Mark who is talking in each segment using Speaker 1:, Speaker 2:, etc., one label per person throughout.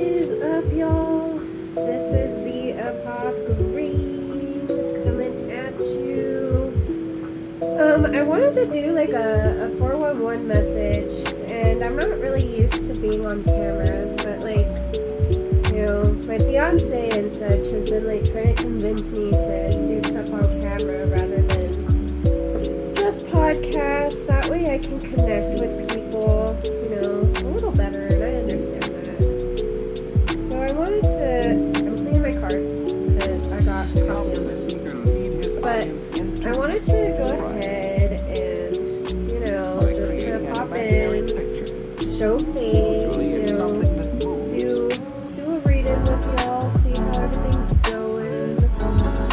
Speaker 1: is up, y'all? This is the Apothecary coming at you. I wanted to do like a 411 message, and I'm not really used to being on camera, but like, you know, my fiance and such has been like trying to convince me to do stuff on camera rather than just podcasts. That way I can connect with people, you know, a little better, and I understand that. So I wanted to, I'm playing my cards because I got coffee on them, but I wanted to go ahead and, you know, just kind of pop in, show face, you know, do a reading with y'all, see how everything's going.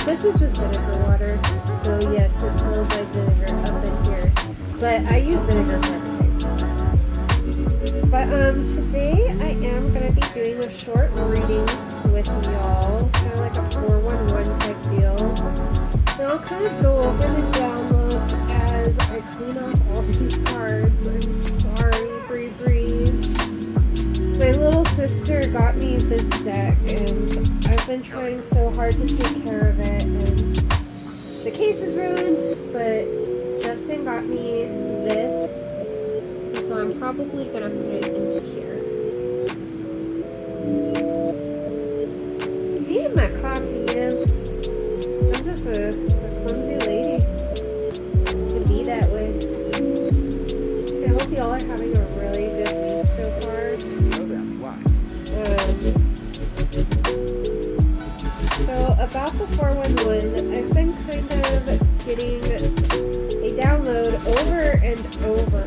Speaker 1: This is just vinegar water, so yes, it smells like vinegar up in here, but I use vinegar for everything. But today I am going to be doing a short reading with y'all, kind of like a 411 type deal. And I'll kind of go over the downloads as I clean off all these cards. I'm sorry, breathe. My little sister got me this deck, and I've been trying so hard to take care of it, and the case is ruined, but Justin got me this. So I'm probably going to put it into here. Me and my coffee, man. I'm just a clumsy lady. To be that way. I hope y'all are having a really good week so far. So about the 411, I've been kind of getting a download over and over.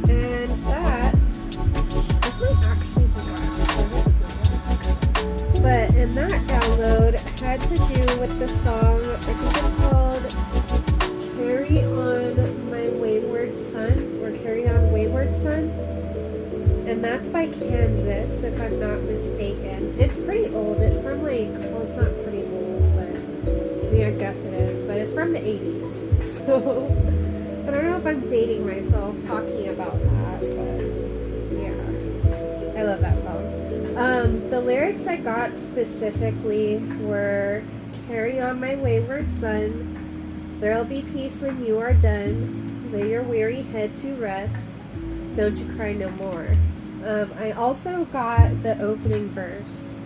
Speaker 1: And that, this might actually be right. But in that download had to do with the song, I think it's called Carry On My Wayward Son, or Carry On Wayward Son. And that's by Kansas, if I'm not mistaken. It's pretty old. It's from like, well, it's not pretty old, but I mean, I guess it is. But it's from the 80s. So I don't know if I'm dating myself talking about that, but yeah, I love that song. The lyrics I got specifically were, carry on my wayward son, there'll be peace when you are done, lay your weary head to rest, don't you cry no more. I also got the opening verse,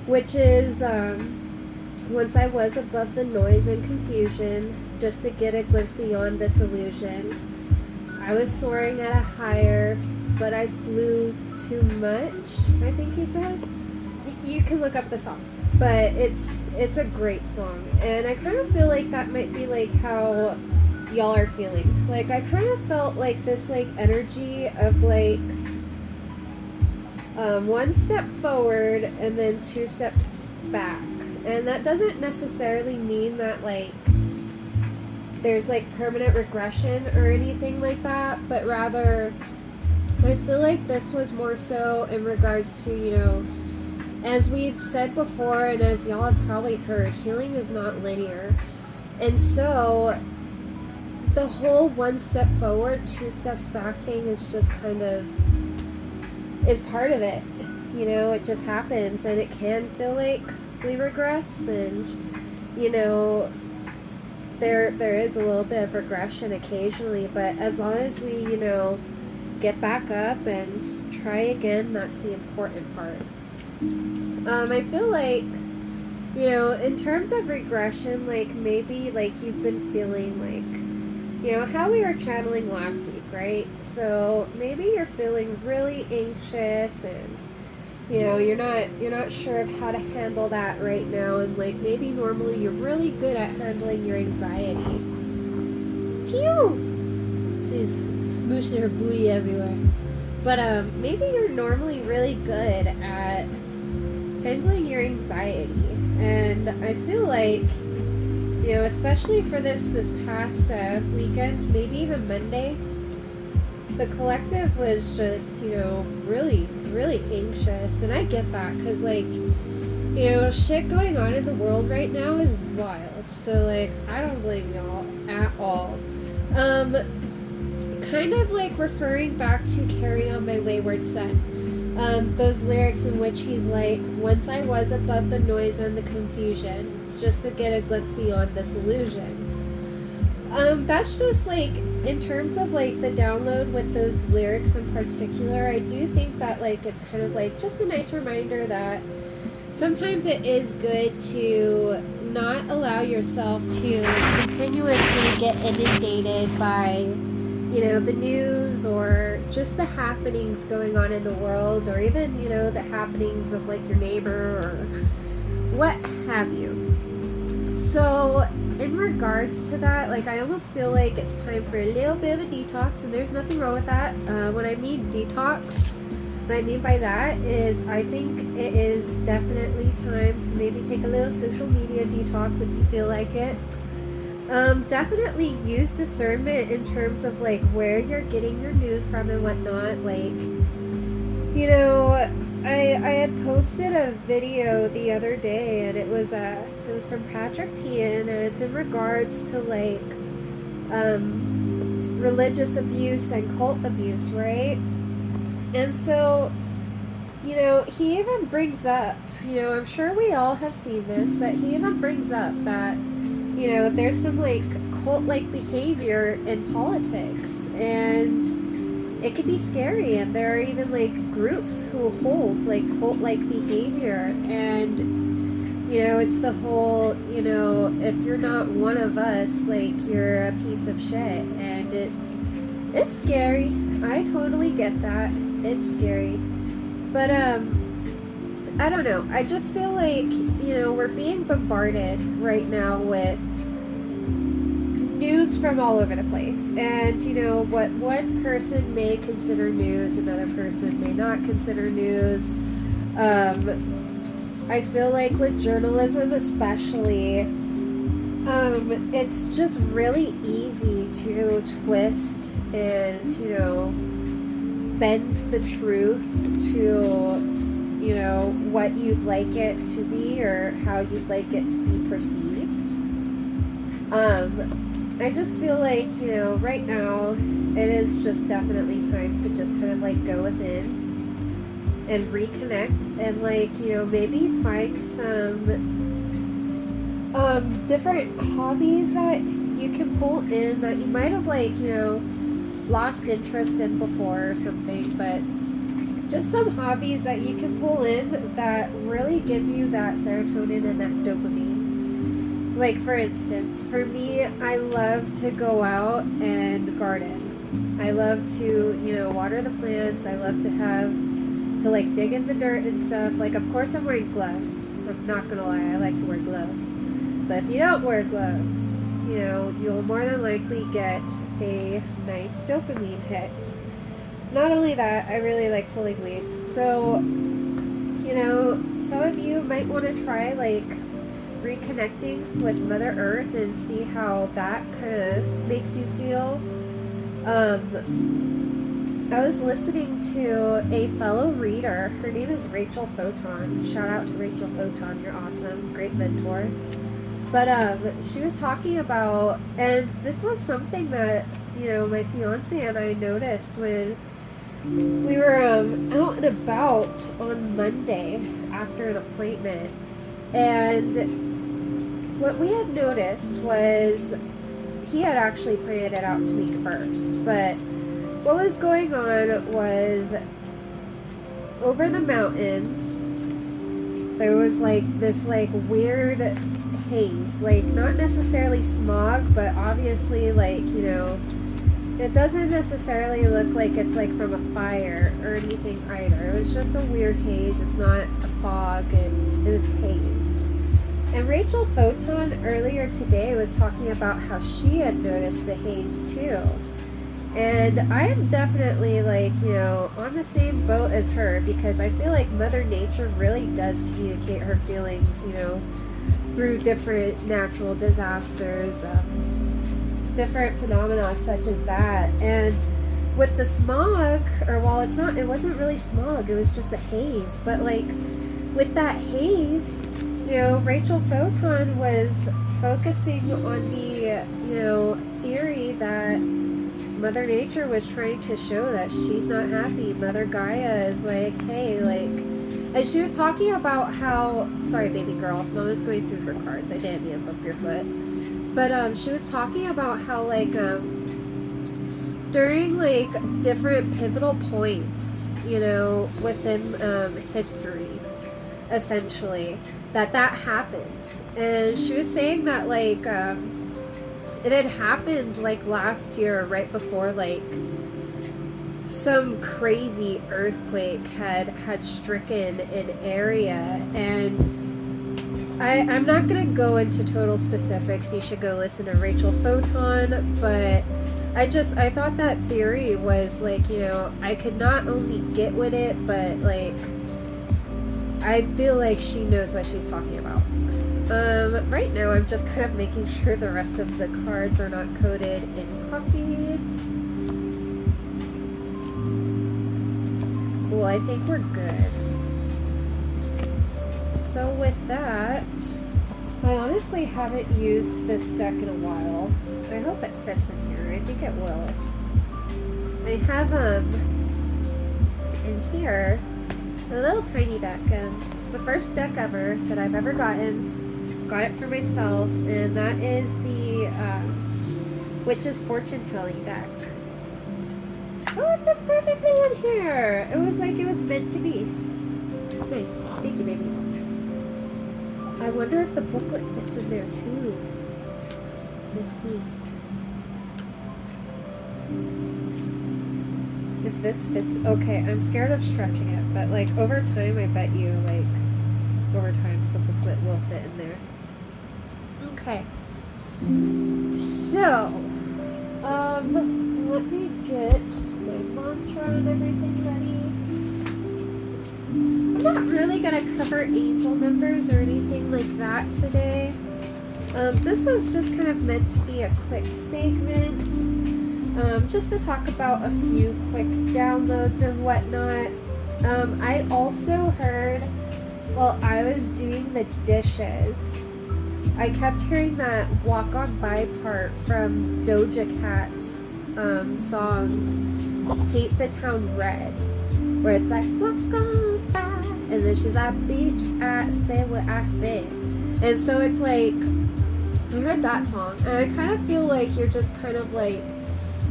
Speaker 1: which is, once I was above the noise and confusion, just to get a glimpse beyond this illusion. I was soaring at a higher, but I flew too much, I think he says. You can look up the song, but it's a great song. And I kind of feel like that might be like how y'all are feeling. Like, I kind of felt like this like energy of like one step forward and then two steps back. And that doesn't necessarily mean that like there's like permanent regression or anything like that, but rather I feel like this was more so in regards to, you know, as we've said before and as y'all have probably heard, healing is not linear. And so the whole one step forward, two steps back thing is just kind of, is part of it. You know, it just happens, and it can feel like we regress, and, you know, there is a little bit of regression occasionally, but as long as we, you know, get back up and try again, that's the important part. I feel like, you know, in terms of regression, like maybe like you've been feeling like, you know, how we were channeling last week, right? So maybe you're feeling really anxious and, you know, you're not sure of how to handle that right now, and like maybe normally you're really good at handling your anxiety. Pew! She's smooshing her booty everywhere. But maybe you're normally really good at handling your anxiety. And I feel like, you know, especially for this past weekend, maybe even Monday, the collective was just, you know, really anxious. And I get that, because like, you know, shit going on in the world right now is wild. So like, I don't blame y'all at all. Kind of like referring back to Carry On My Wayward Son. Those lyrics in which he's like, once I was above the noise and the confusion, just to get a glimpse beyond this illusion. That's just like, in terms of like the download with those lyrics in particular, I do think that like it's kind of like just a nice reminder that sometimes it is good to not allow yourself to continuously get inundated by, you know, the news or just the happenings going on in the world, or even, you know, the happenings of like your neighbor or what have you. So in regards to that, like, I almost feel like it's time for a little bit of a detox, and there's nothing wrong with that. When I mean detox, what I mean by that is I think it is definitely time to maybe take a little social media detox if you feel like it. Definitely use discernment in terms of like where you're getting your news from and whatnot. Like, you know, I had posted a video the other day, and it was from Patrick Tian, and it's in regards to like religious abuse and cult abuse, right? And so, you know, he even brings up, you know, I'm sure we all have seen this, but he even brings up that, you know, there's some like cult-like behavior in politics, and it can be scary, and there are even like groups who hold like cult-like behavior, and, you know, it's the whole, you know, if you're not one of us, like, you're a piece of shit, and it's scary. I totally get that. It's scary. But I don't know. I just feel like, you know, we're being bombarded right now with news from all over the place. And, you know, what one person may consider news, another person may not consider news. I feel like with journalism especially, it's just really easy to twist and, you know, bend the truth to, you know, what you'd like it to be or how you'd like it to be perceived. I just feel like, you know, right now it is just definitely time to just kind of like go within and reconnect, and like, you know, maybe find some different hobbies that you can pull in that you might have, like, you know, lost interest in before or something, but just some hobbies that you can pull in that really give you that serotonin and that dopamine. Like, for instance, for me, I love to go out and garden. I love to, you know, water the plants. I love to like dig in the dirt and stuff. Like, of course I'm wearing gloves. I'm not gonna lie, I like to wear gloves. But if you don't wear gloves, you know, you'll more than likely get a nice dopamine hit. Not only that, I really like pulling weeds. So, you know, some of you might want to try like reconnecting with Mother Earth and see how that kind of makes you feel. I was listening to a fellow reader. Her name is Rachel Photon. Shout out to Rachel Photon. You're awesome. Great mentor. But she was talking about, and this was something that, you know, my fiance and I noticed when we were out and about on Monday after an appointment. And what we had noticed was, he had actually pointed it out to me first, but what was going on was, over the mountains, there was like this like weird haze, like not necessarily smog, but obviously, like, you know, it doesn't necessarily look like it's like from a fire or anything either. It was just a weird haze. It's not a fog, it was haze. And Rachel Photon earlier today was talking about how she had noticed the haze too. And I am definitely, like, you know, on the same boat as her, because I feel like Mother Nature really does communicate her feelings, you know, through different natural disasters, different phenomena such as that. And with the smog, or well, it wasn't really smog, it was just a haze. But like with that haze, you know, Rachel Photon was focusing on the, you know, theory that Mother Nature was trying to show that she's not happy. Mother Gaia is like, hey, like, and she was talking about how, sorry, baby girl, Mama's going through her cards. I didn't mean to bump your foot. But she was talking about how, like, during, like, different pivotal points, you know, within history, essentially, that happens. And she was saying that, like, it had happened, like, last year, right before, like, some crazy earthquake had stricken an area. And I'm not going to go into total specifics. You should go listen to Rachel Photon. But I thought that theory was, like, you know, I could not only get with it, but, like, I feel like she knows what she's talking about. Right now I'm just kind of making sure the rest of the cards are not coated in coffee. Cool, I think we're good. So with that, I honestly haven't used this deck in a while. I hope it fits in here. I think it will. I have, in here, a little tiny deck. It's the first deck ever that I've ever gotten. Got it for myself, and that is the Witch's Fortune Telling deck. Oh, it fits perfectly in here. It was like it was meant to be. Nice. Thank you, baby. I wonder if the booklet fits in there too. Let's see. If this fits, okay, I'm scared of stretching it, but like over time, I bet you, like, over time, the booklet will fit in there. Okay. So, let me get my mantra and everything ready. I'm not really gonna cover angel numbers or anything like that today. This is just kind of meant to be a quick segment. Just to talk about a few quick downloads and whatnot. I also heard while I was doing the dishes, I kept hearing that Walk On By part from Doja Cat's song Paint the Town Red, where it's like, walk on by, and then she's like, bitch, I say what I say. And so it's like, I heard that song, and I kind of feel like you're just kind of like,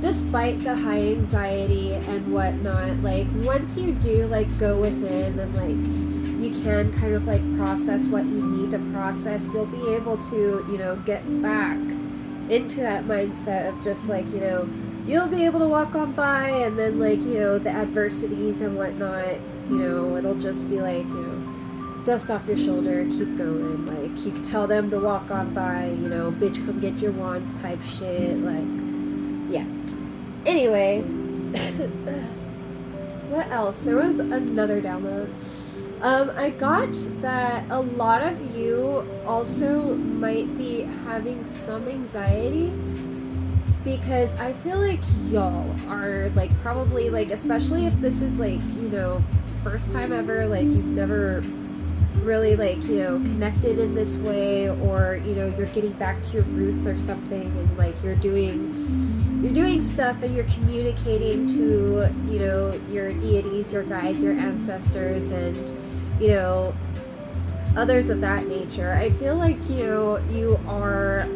Speaker 1: despite the high anxiety and whatnot, like, once you do, like, go within and, like, you can kind of, like, process what you need to process, you'll be able to, you know, get back into that mindset of just, like, you know, you'll be able to walk on by, and then, like, you know, the adversities and whatnot, you know, it'll just be, like, you know, dust off your shoulder, keep going, like, you can tell them to walk on by, you know, bitch, come get your wands type shit, like, yeah. Anyway, what else? There was another download. I got that a lot of you also might be having some anxiety, because I feel like y'all are, like, probably, like, especially if this is, like, you know, first time ever, like, you've never really, like, you know, connected in this way, or, you know, you're getting back to your roots or something, and, like, you're doing stuff and you're communicating to, you know, your deities, your guides, your ancestors, and, you know, others of that nature. I feel like, you know, you are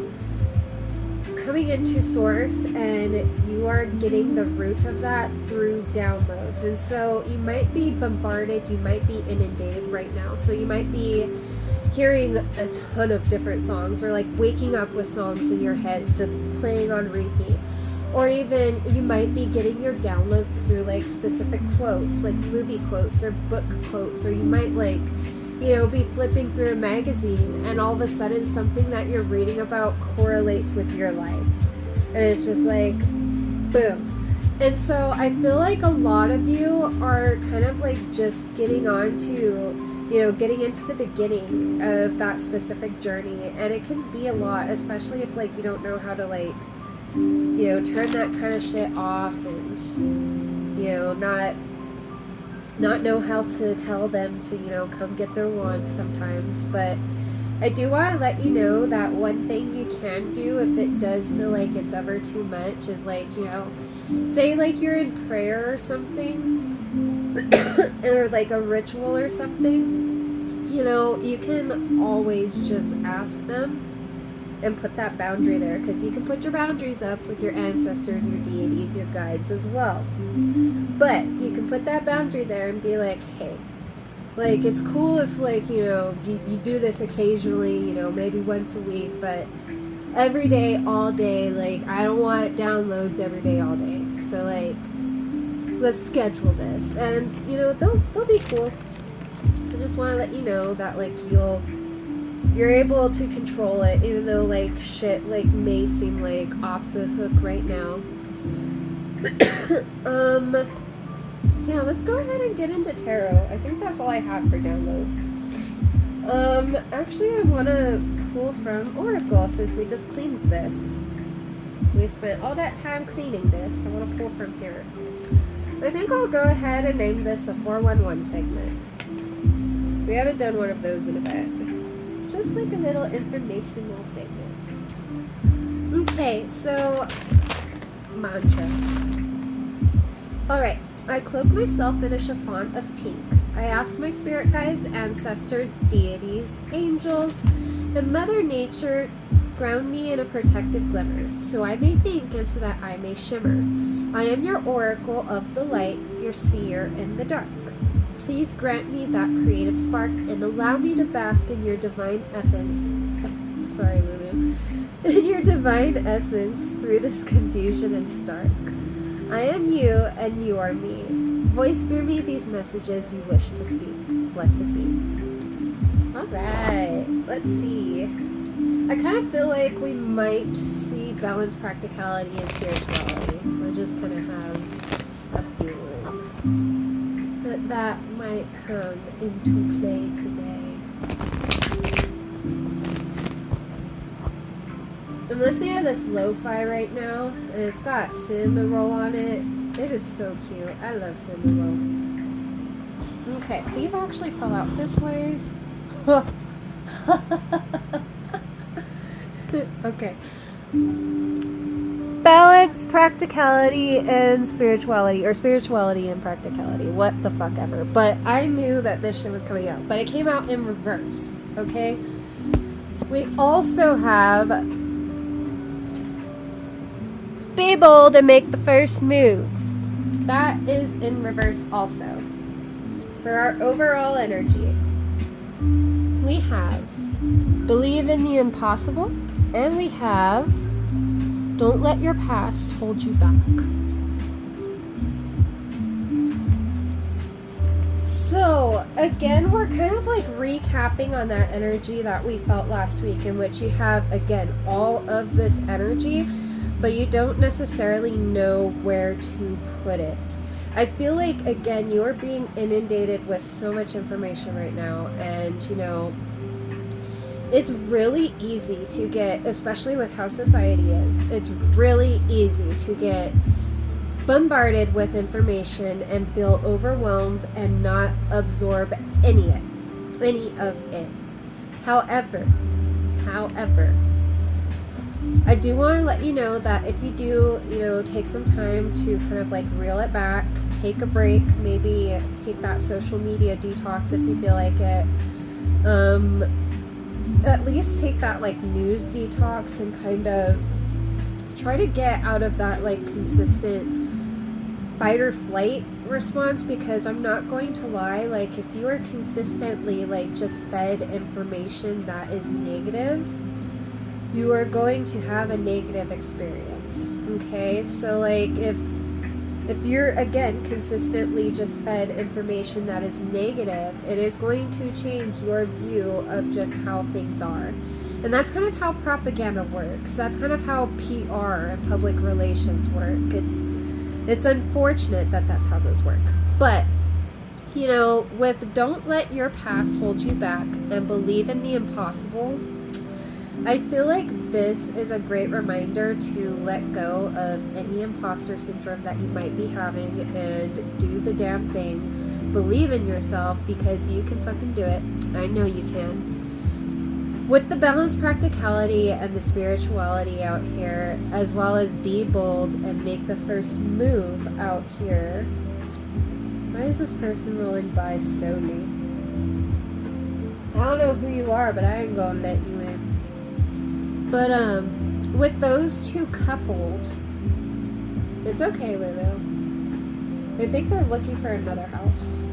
Speaker 1: coming into source and you are getting the root of that through downloads. And so you might be bombarded, you might be inundated right now. So you might be hearing a ton of different songs, or like waking up with songs in your head just playing on repeat. Or even you might be getting your downloads through like specific quotes, like movie quotes or book quotes, or you might, like, you know, be flipping through a magazine and all of a sudden something that you're reading about correlates with your life. And it's just like, boom. And so I feel like a lot of you are kind of like just getting on to, you know, getting into the beginning of that specific journey. And it can be a lot, especially if, like, you don't know how to, like, you know, turn that kind of shit off, and, you know, not know how to tell them to, you know, come get their wands sometimes. But I do want to let you know that one thing you can do if it does feel like it's ever too much is, like, you know, Say like you're in prayer or something, or like a ritual or something, you know, you can always just ask them and put that boundary there, because you can put your boundaries up with your ancestors, your deities, your guides as well. But you can put that boundary there and be like, hey, like, it's cool if, like, you know, you do this occasionally, you know, maybe once a week, but every day, all day, like, I don't want downloads every day, all day. So, like, let's schedule this. And, you know, they'll be cool. I just want to let you know that, like, you're able to control it, even though, like, shit, like, may seem, like, off the hook right now. Yeah, let's go ahead and get into tarot. I think that's all I have for downloads. Actually, I want to pull from Oracle, since we just cleaned this. We spent all that time cleaning this. I want to pull from here. I think I'll go ahead and name this a 411 segment. We haven't done one of those in a bit. Just like a little informational segment. Okay, so mantra. Alright, I cloak myself in a chiffon of pink. I ask my spirit guides, ancestors, deities, angels, and Mother Nature ground me in a protective glimmer, so I may think and so that I may shimmer. I am your oracle of the light, your seer in the dark. Please grant me that creative spark and allow me to bask in your divine essence. Sorry, Lulu. In your divine essence through this confusion and stark. I am you and you are me. Voice through me these messages you wish to speak. Blessed be. Alright, let's see. I kind of feel like we might see balance, practicality, and spirituality. I just kind of have a feeling that might come into play today. I'm listening to this lo-fi right now, and it's got cinnamon roll on it. It is so cute. I love cinnamon roll. Okay, these actually fell out this way. Okay. Balance, practicality, and spirituality. Or spirituality and practicality. What the fuck ever. But I knew that this shit was coming out. But it came out in reverse. Okay? We also have be bold and make the first move. That is in reverse also. For our overall energy, we have believe in the impossible, and we have don't let your past hold you back. So, again, we're kind of like recapping on that energy that we felt last week, in which you have, again, all of this energy, but you don't necessarily know where to put it. I feel like, again, you're being inundated with so much information right now, and, you know, it's really easy to get, especially with how society is, it's really easy to get bombarded with information and feel overwhelmed and not absorb any of it. However, I do want to let you know that if you do, you know, take some time to kind of like reel it back, take a break, maybe take that social media detox if you feel like it. At least take that like news detox and kind of try to get out of that like consistent fight or flight response, because I'm not going to lie, like if you are consistently like just fed information that is negative, you are going to have a negative experience. Okay, so like if you're again consistently just fed information that is negative, it is going to change your view of just how things are. And that's kind of how propaganda works. That's kind of how PR and public relations work. It's unfortunate that that's how those work. But, you know, with don't let your past hold you back and believe in the impossible, I feel like this is a great reminder to let go of any imposter syndrome that you might be having and do the damn thing. Believe in yourself, because you can fucking do it. I know you can. with the balanced practicality and the spirituality out here, as well as be bold and make the first move out here. Why is this person rolling by slowly? I don't know who you are, but I ain't gonna let you in. But with those two coupled, it's okay, Lulu. I think they're looking for another house.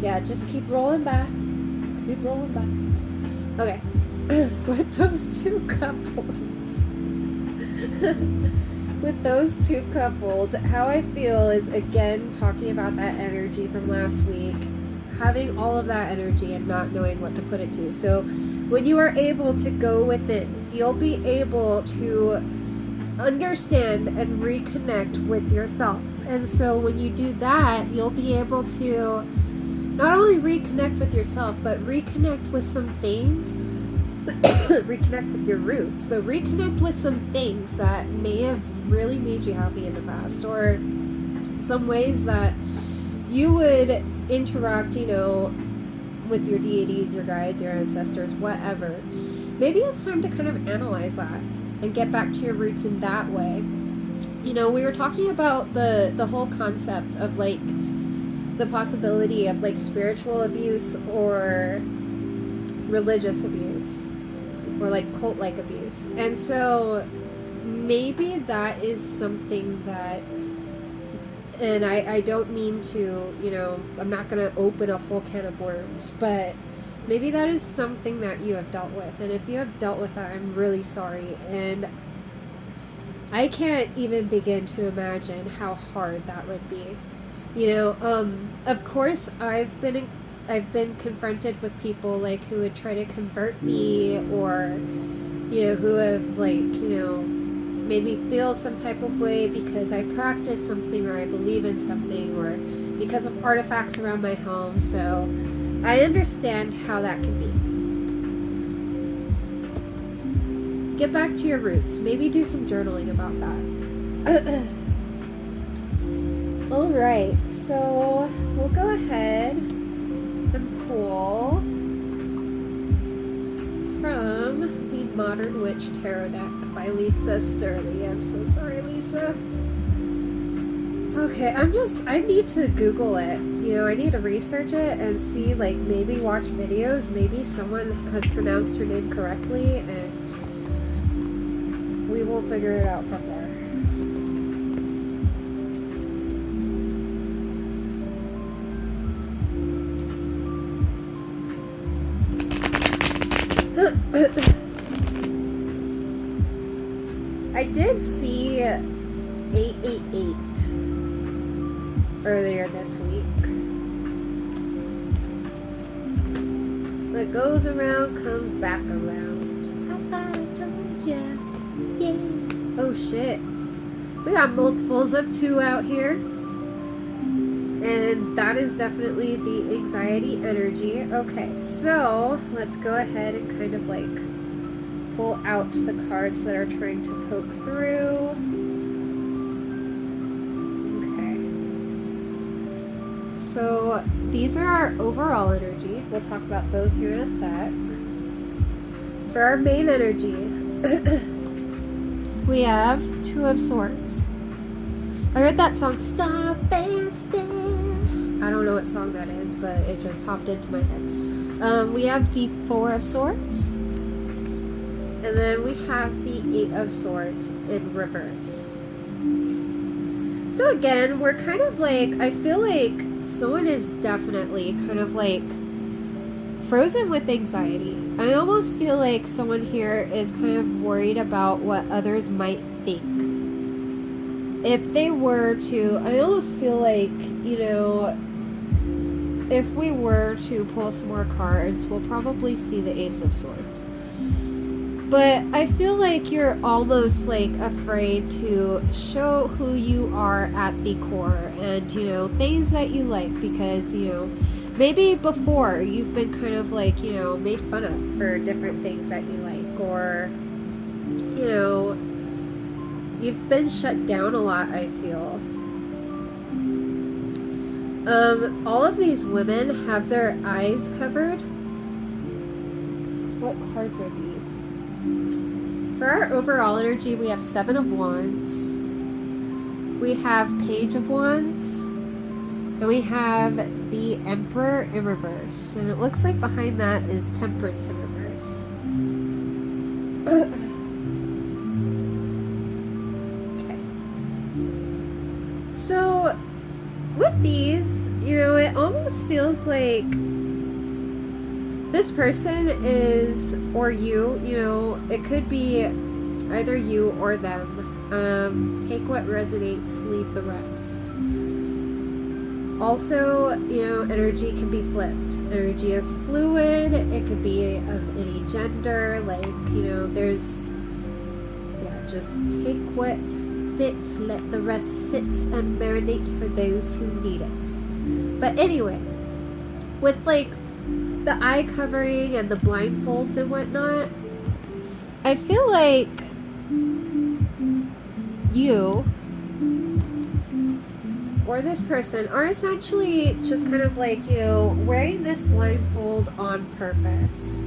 Speaker 1: Yeah, just keep rolling back. Just keep rolling back. Okay. With those two couples. With those two coupled, how I feel is, again, talking about that energy from last week, having all of that energy and not knowing what to put it to. So when you are able to go within, you'll be able to understand and reconnect with yourself. And so when you do that, you'll be able to not only reconnect with yourself, but reconnect with some things, reconnect with your roots, but reconnect with some things that may have really made you happy in the past, or some ways that you would interact, you know, with your deities, your guides, your ancestors, whatever. Maybe it's time to kind of analyze that and get back to your roots in that way. You know, we were talking about the whole concept of like the possibility of like spiritual abuse or religious abuse or like cult-like abuse. And so maybe that is something that, and I don't mean to, you know, I'm not going to open a whole can of worms, but maybe that is something that you have dealt with. And if you have dealt with that, I'm really sorry. And I can't even begin to imagine how hard that would be. You know, of course, I've been confronted with people like who would try to convert me, or, you know, who have like, you know, made me feel some type of way because I practice something or I believe in something, or because of artifacts around my home. So I understand how that can be. Get back to your roots. Maybe do some journaling about that. Alright, so we'll go ahead and pull from the Modern Witch Tarot deck by Lisa Sturley. I'm so sorry, Lisa. Okay, I need to Google it. You know, I need to research it and see, like, maybe watch videos. Maybe someone has pronounced her name correctly, and we will figure it out from there. I did see 888 earlier this week. What goes around comes back around. I told ya. Yeah. Oh shit. We got multiples of 2 out here. And that is definitely the anxiety energy. Okay, so let's go ahead and kind of like pull out the cards that are trying to poke through. Okay. So these are our overall energy. We'll talk about those here in a sec. For our main energy, we have 2 of Swords. I heard that song, Stop and Stare. I don't know what song that is, but it just popped into my head. We have the 4 of Swords. And then we have the 8 of Swords in reverse. So again, we're kind of like, I feel like someone is definitely kind of like frozen with anxiety. I almost feel like someone here is kind of worried about what others might think. If they were to, I almost feel like, you know, if we were to pull some more cards, we'll probably see the Ace of Swords. But I feel like you're almost like afraid to show who you are at the core, and, you know, things that you like, because, you know, maybe before you've been kind of like, you know, made fun of for different things that you like, or, you know, you've been shut down a lot, I feel. All of these women have their eyes covered What cards are these? For our overall energy, we have 7 of Wands. We have Page of Wands. And we have the Emperor in reverse. And it looks like behind that is Temperance in reverse. Okay. So, with these, you know, it almost feels like this person is, or you know, it could be either you or them. Take what resonates, leave the rest. Also, you know, energy can be flipped. Energy is fluid. It could be of any gender. Like, you know, there's, yeah, just take what fits, let the rest sit and marinate for those who need it. But anyway, with like the eye covering and the blindfolds and whatnot, I feel like you or this person are essentially just kind of like, you know, wearing this blindfold on purpose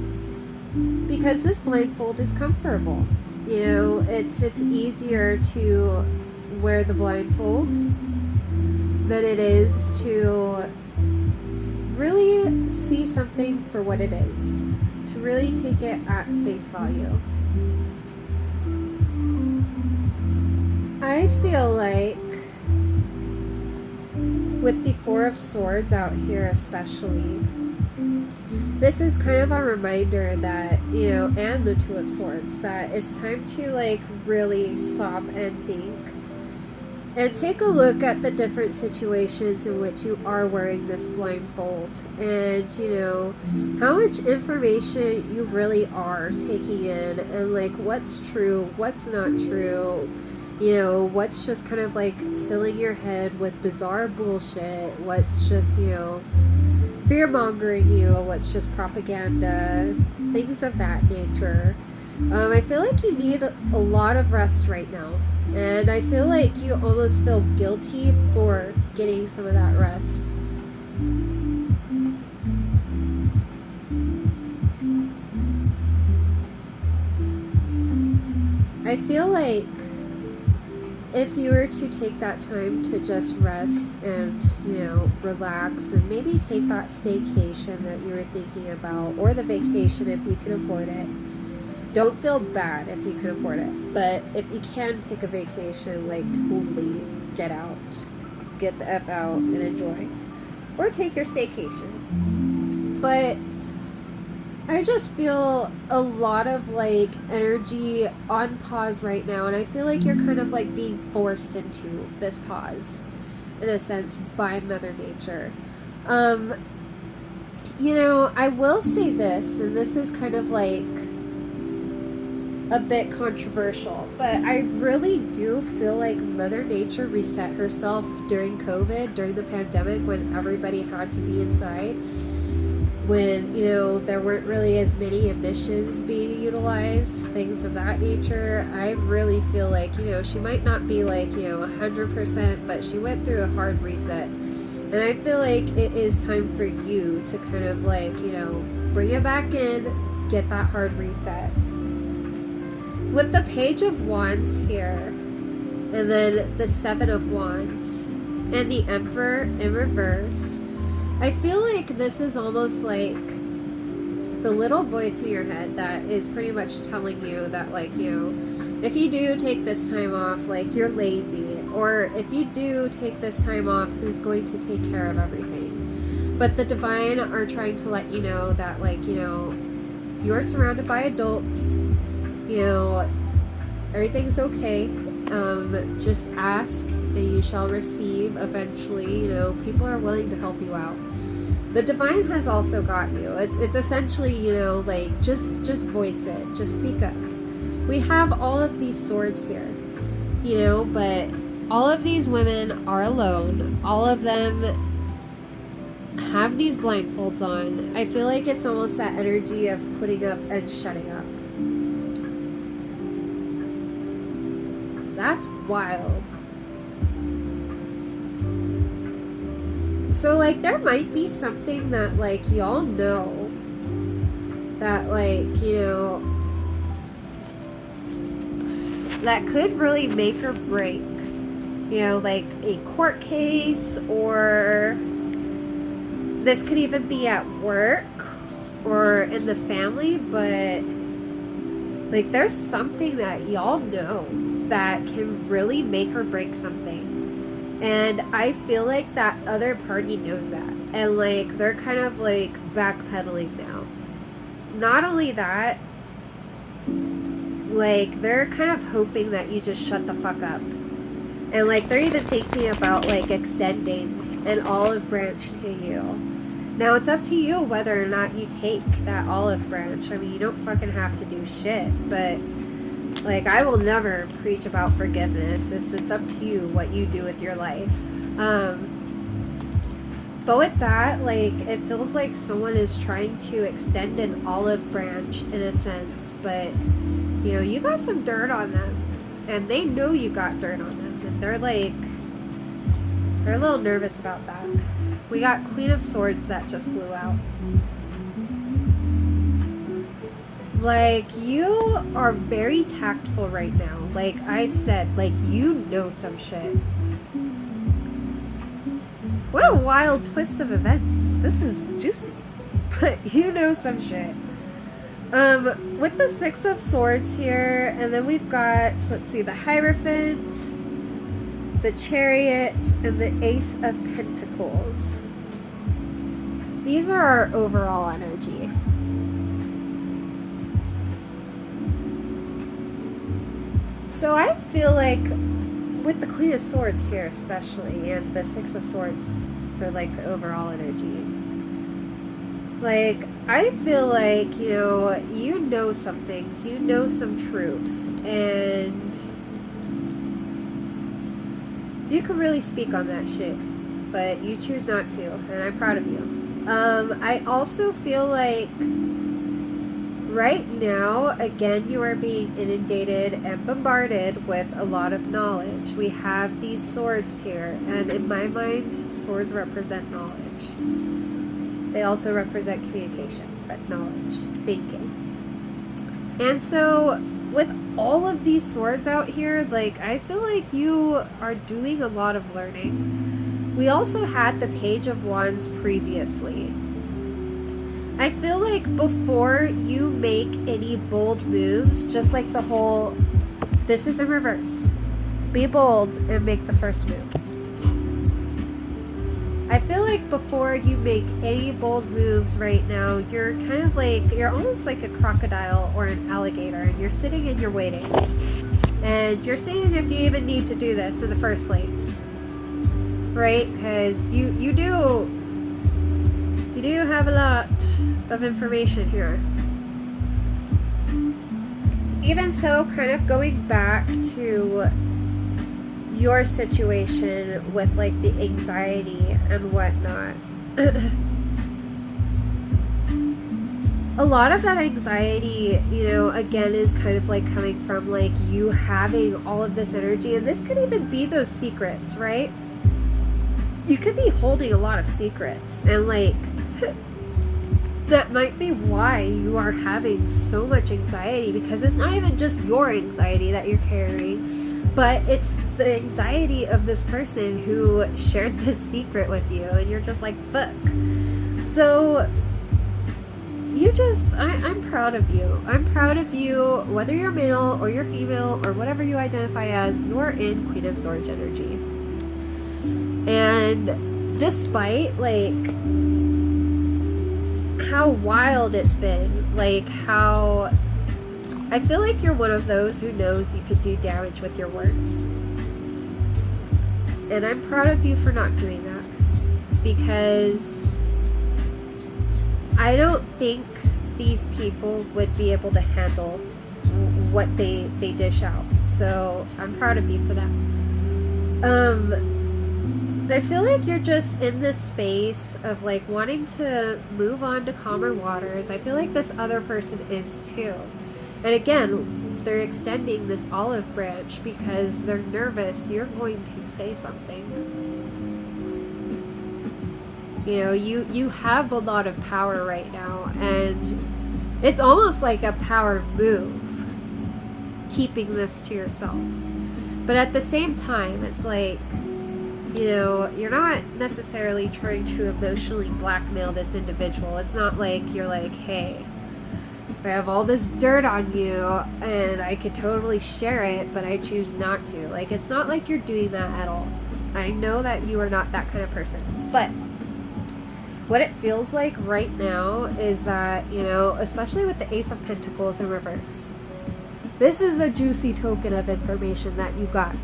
Speaker 1: because this blindfold is comfortable. You know, it's easier to wear the blindfold than it is to really see something for what it is, to really take it at face value. I feel like with the Four of Swords out here especially, this is kind of a reminder that, you know, and the Two of Swords, that it's time to like really stop and think and take a look at the different situations in which you are wearing this blindfold and, you know, how much information you really are taking in and like what's true, what's not true. You know, what's just kind of like filling your head with bizarre bullshit, what's just, you know, fear-mongering you, what's just propaganda, things of that nature. I feel like you need a lot of rest right now, and I feel like you almost feel guilty for getting some of that rest. I feel like if you were to take that time to just rest and, you know, relax and maybe take that staycation that you were thinking about, or the vacation if you can afford it. Don't feel bad if you can afford it, but if you can take a vacation, like totally get out, get the F out and enjoy, or take your staycation. But I just feel a lot of like energy on pause right now, and I feel like you're kind of like being forced into this pause in a sense by Mother Nature. You know, I will say this, and this is kind of like a bit controversial, but I really do feel like Mother Nature reset herself during COVID, during the pandemic, when everybody had to be inside, when, you know, there weren't really as many emissions being utilized, things of that nature. I really feel like, you know, she might not be like, you know, 100%, but she went through a hard reset. And I feel like it is time for you to kind of like, you know, bring it back in, get that hard reset. With the Page of Wands here, and then the Seven of Wands, and the Emperor in reverse, I feel like this is almost like the little voice in your head that is pretty much telling you that, like, you know, if you do take this time off, like, you're lazy, or if you do take this time off, who's going to take care of everything? But the Divine are trying to let you know that, like, you know, you're surrounded by adults, you know, everything's okay. Just ask and you shall receive eventually. You know, people are willing to help you out. The Divine has also got you. It's essentially, you know, like just voice it, just speak up. We have all of these swords here, you know, but all of these women are alone. All of them have these blindfolds on. I feel like it's almost that energy of putting up and shutting up. That's wild. So, like, there might be something that, like, y'all know that, like, you know, that could really make or break, you know, like a court case, or this could even be at work or in the family, but like there's something that y'all know that can really make or break something. And I feel like that other party knows that. And like they're kind of like backpedaling now. Not only that, like they're kind of hoping that you just shut the fuck up. And like they're even thinking about like extending an olive branch to you. Now it's up to you whether or not you take that olive branch. I mean, you don't fucking have to do shit, but like I will never preach about forgiveness. It's up to you what you do with your life. But with that, like it feels like someone is trying to extend an olive branch in a sense, but you know, you got some dirt on them, and they know you got dirt on them, and they're a little nervous about that. We got Queen of Swords that just flew out. Like, you are very tactful right now. Like I said, like you know some shit. What a wild twist of events. This is juicy. But you know some shit. With the Six of Swords here, and then we've got, let's see, the Hierophant, the Chariot, and the Ace of Pentacles. These are our overall energy. So I feel like with the Queen of Swords here especially, and the Six of Swords for like the overall energy, like I feel like, you know some things, you know some truths, and you can really speak on that shit, but you choose not to, and I'm proud of you. I also feel like right now, again, you are being inundated and bombarded with a lot of knowledge. We have these swords here, and in my mind, swords represent knowledge. They also represent communication, but knowledge, thinking. And so, with all of these swords out here, like, I feel like you are doing a lot of learning. We also had the Page of Wands previously. I feel like before you make any bold moves, just like the whole, this is in reverse. Be bold and make the first move. I feel like before you make any bold moves right now, you're kind of like, you're almost like a crocodile or an alligator, and you're sitting and you're waiting. And you're seeing if you even need to do this in the first place. Right? Because you do have a lot of information here. Even so, kind of going back to your situation with like the anxiety and whatnot. A lot of that anxiety, again, is kind of like coming from like you having all of this energy, and this could even be those secrets, right? You could be holding a lot of secrets, and like that might be why you are having so much anxiety, because it's not even just your anxiety that you're carrying, but it's the anxiety of this person who shared this secret with you, and you're just like, fuck. So I'm proud of you. I'm proud of you, whether you're male or you're female or whatever you identify as, you're in Queen of Swords energy. And despite like how wild it's been, like how I feel like you're one of those who knows you could do damage with your words. And I'm proud of you for not doing that, because I don't think these people would be able to handle what they dish out. So I'm proud of you for that. I feel like you're just in this space of like wanting to move on to calmer waters. I feel like this other person is too. And again, they're extending this olive branch because they're nervous you're going to say something. You have a lot of power right now, and It's almost like a power move, keeping this to yourself. But at the same time, it's like, you know, you're not necessarily trying to emotionally blackmail this individual. It's not like you're like, hey, I have all this dirt on you and I could totally share it, but I choose not to. Like, it's not like you're doing that at all. I know that you are not that kind of person. But what it feels like right now is that, you know, especially with the Ace of Pentacles in reverse, this is a juicy token of information that you got.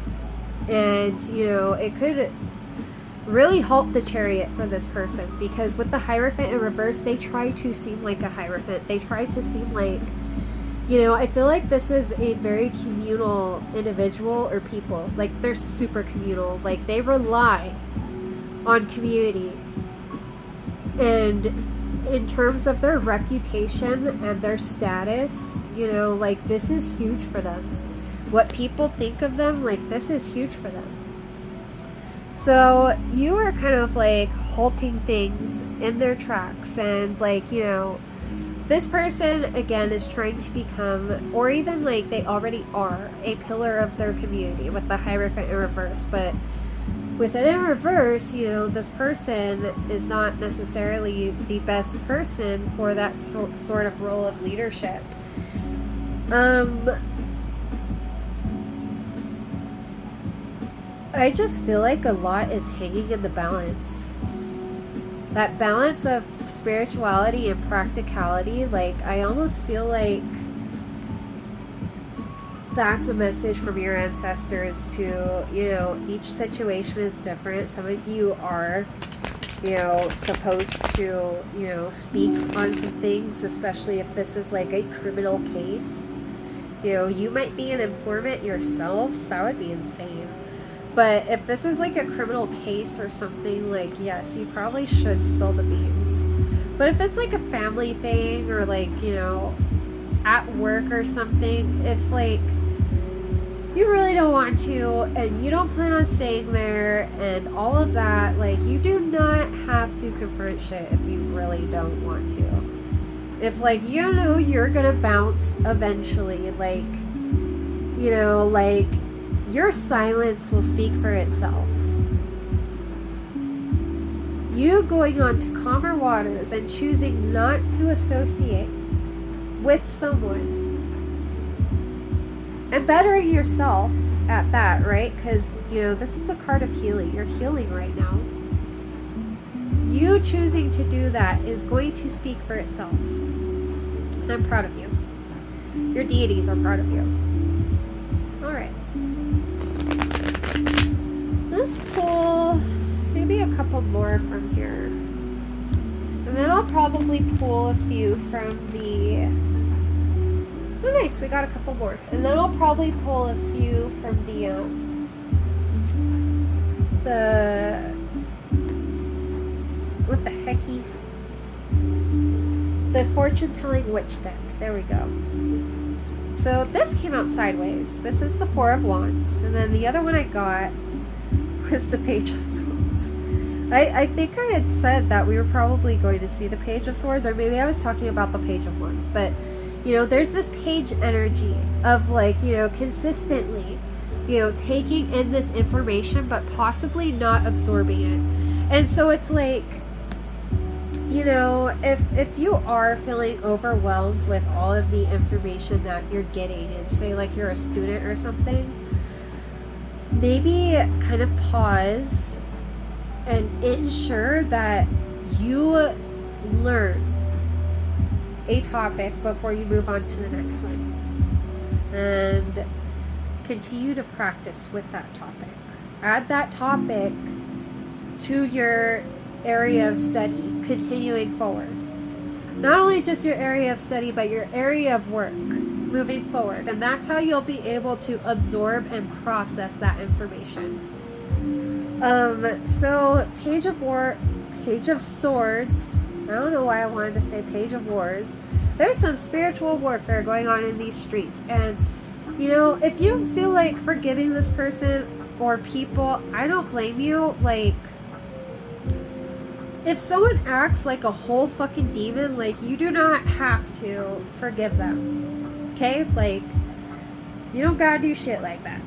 Speaker 1: And, you know, it could really halt the Chariot for this person, because with the Hierophant in reverse, they try to seem like a Hierophant. They try to seem like, you know, I feel like this is a very communal individual or people. Like, they're super communal. Like, they rely on community. And in terms of their reputation and their status, you know, like, this is huge for them. What people think of them, like, this is huge for them. So you are kind of like halting things in their tracks, and like, you know, this person again is trying to become, or even like they already are, a pillar of their community with the Hierophant in reverse. But with it in reverse, you know, this person is not necessarily the best person for that sort of role of leadership. I just feel like a lot is hanging in the balance. That balance of spirituality and practicality, like, I almost feel like that's a message from your ancestors to, you know, each situation is different. Some of you are, you know, supposed to, you know, speak on some things, especially if this is like a criminal case. You know, you might be an informant yourself. That would be insane. But if this is like a criminal case or something, like, yes, you probably should spill the beans. But if it's like a family thing, or like, you know, at work or something, if like you really don't want to and you don't plan on staying there and all of that, like, you do not have to confront shit if you really don't want to. If like, you know, you're gonna bounce eventually, like, you know, like, your silence will speak for itself. You going on to calmer waters and choosing not to associate with someone and bettering yourself at that, right? Because, you know, this is a card of healing. You're healing right now. You choosing to do that is going to speak for itself. And I'm proud of you. Your deities are proud of you. Alright. Let's pull maybe a couple more from here. And then I'll probably pull a few from the... Oh, nice. We got a couple more. And then I'll probably pull a few from what the hecky? The fortune-telling witch deck. There we go. So this came out sideways. This is the Four of Wands. And then the other one I got was the Page of Swords. I think I had said that we were probably going to see the Page of Swords, or maybe I was talking about the Page of Wands. But, you know, there's this page energy of, like, you know, consistently, you know, taking in this information but possibly not absorbing it. And so it's like, you know, if you are feeling overwhelmed with all of the information that you're getting, and say like you're a student or something, maybe kind of pause and ensure that you learn a topic before you move on to the next one, and continue to practice with that topic. Add that topic to your area of study, continuing forward. Not only just your area of study, but your area of work moving forward. And that's how you'll be able to absorb and process that information. So Page of Swords. I don't know why I wanted to say Page of Wars. There's some spiritual warfare going on in these streets. And, you know, if you don't feel like forgiving this person or people, I don't blame you. Like, if someone acts like a whole fucking demon, like, you do not have to forgive them. Okay? Like, you don't gotta do shit like that.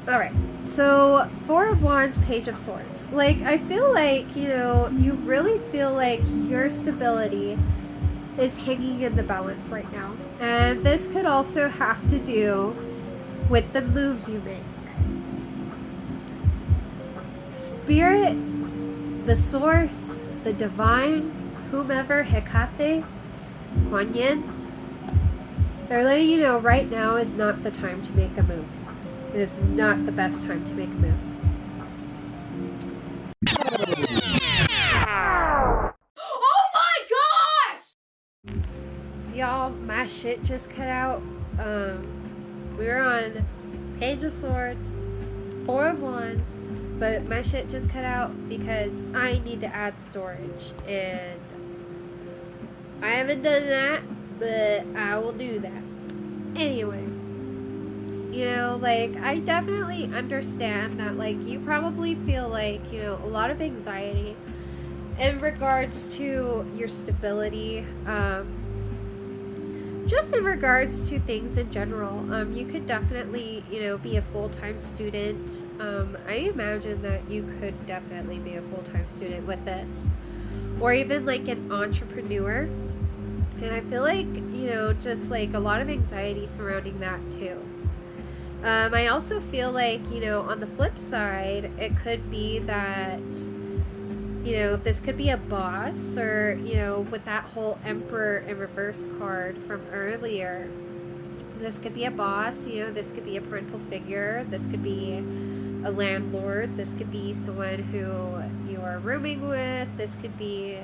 Speaker 1: Alright. So, Four of Wands, Page of Swords. Like, I feel like, you know, you really feel like your stability is hanging in the balance right now. And this could also have to do with the moves you make. Spirit, the source, the divine, whomever, Hecate, Kuan Yin, they're letting you know right now is not the time to make a move. It is not the best time to make a move.
Speaker 2: Oh my gosh!
Speaker 1: Y'all, my shit just cut out. We were on Page of Swords, Four of Wands, but my shit just cut out because I need to add storage, and I haven't done that, but I will do that. Anyway, you know, like, I definitely understand that, like, you probably feel like, you know, a lot of anxiety in regards to your stability, just in regards to things in general. You could definitely, you know, be a full-time student. I imagine that you could definitely be a full-time student with this, or even like an entrepreneur. And I feel like, you know, just like a lot of anxiety surrounding that too. I also feel like, you know, on the flip side, it could be that, you know, this could be a boss, or, you know, with that whole Emperor in reverse card from earlier, this could be a boss, you know, this could be a parental figure, this could be a landlord, this could be someone who you are rooming with, this could be,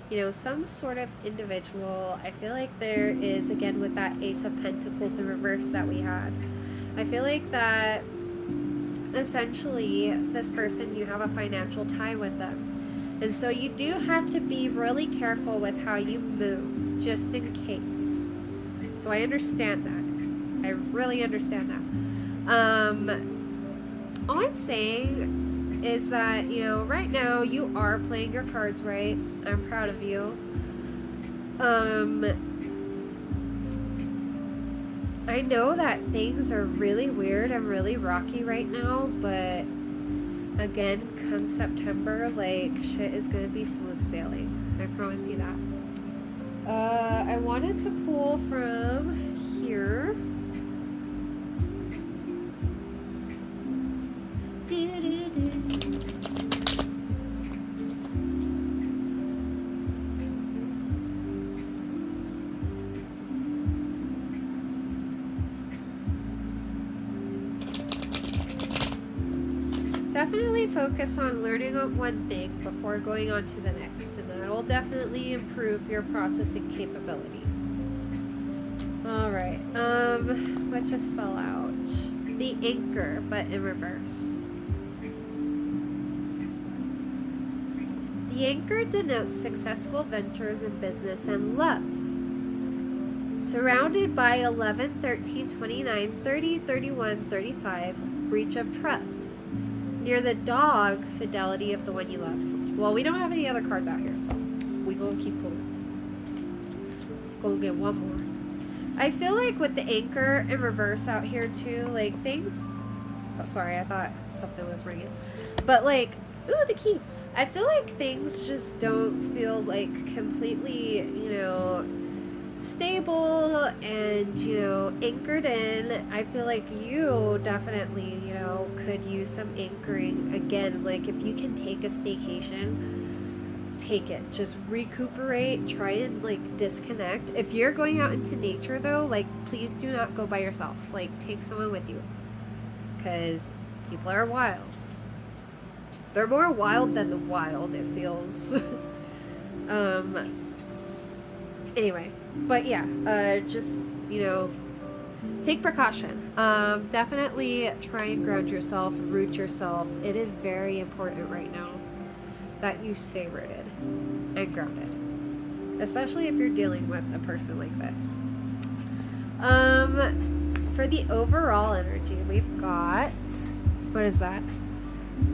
Speaker 1: you know, some sort of individual. I feel like there is, again, with that Ace of Pentacles in reverse that we had, I feel like that essentially this person, you have a financial tie with them. And so you do have to be really careful with how you move, just in case. So I understand that. I really understand that. All I'm saying is that, you know, right now you are playing your cards right. I'm proud of you. I know that things are really weird and really rocky right now, but again, come September, like, shit is gonna be smooth sailing. I promise you that. I wanted to pull from here. Definitely focus on learning on one thing before going on to the next, and that will definitely improve your processing capabilities. Alright, what just fell out? The Anchor, but in reverse. The Anchor denotes successful ventures in business and love. Surrounded by 11, 13, 29, 30, 31, 35, breach of trust. Near the Dog, fidelity of the one you love. Well, we don't have any other cards out here, so we gonna keep pulling. Go get one more. I feel like with the Anchor in reverse out here too, like things. Oh, sorry, I thought something was ringing. But like, ooh, the key. I feel like things just don't feel like completely, you know, stable and, you know, anchored in. I feel like you definitely, you know, could use some anchoring again. Like, if you can take a staycation, take it. Just recuperate, try and like disconnect. If you're going out into nature though, like, please do not go by yourself. Like, take someone with you, because people are wild. They're more wild than the wild, it feels. Anyway, but yeah, just, you know, take precaution. Definitely try and ground yourself, root yourself. It is very important right now that you stay rooted and grounded, especially if you're dealing with a person like this. For the overall energy, we've got, what is that?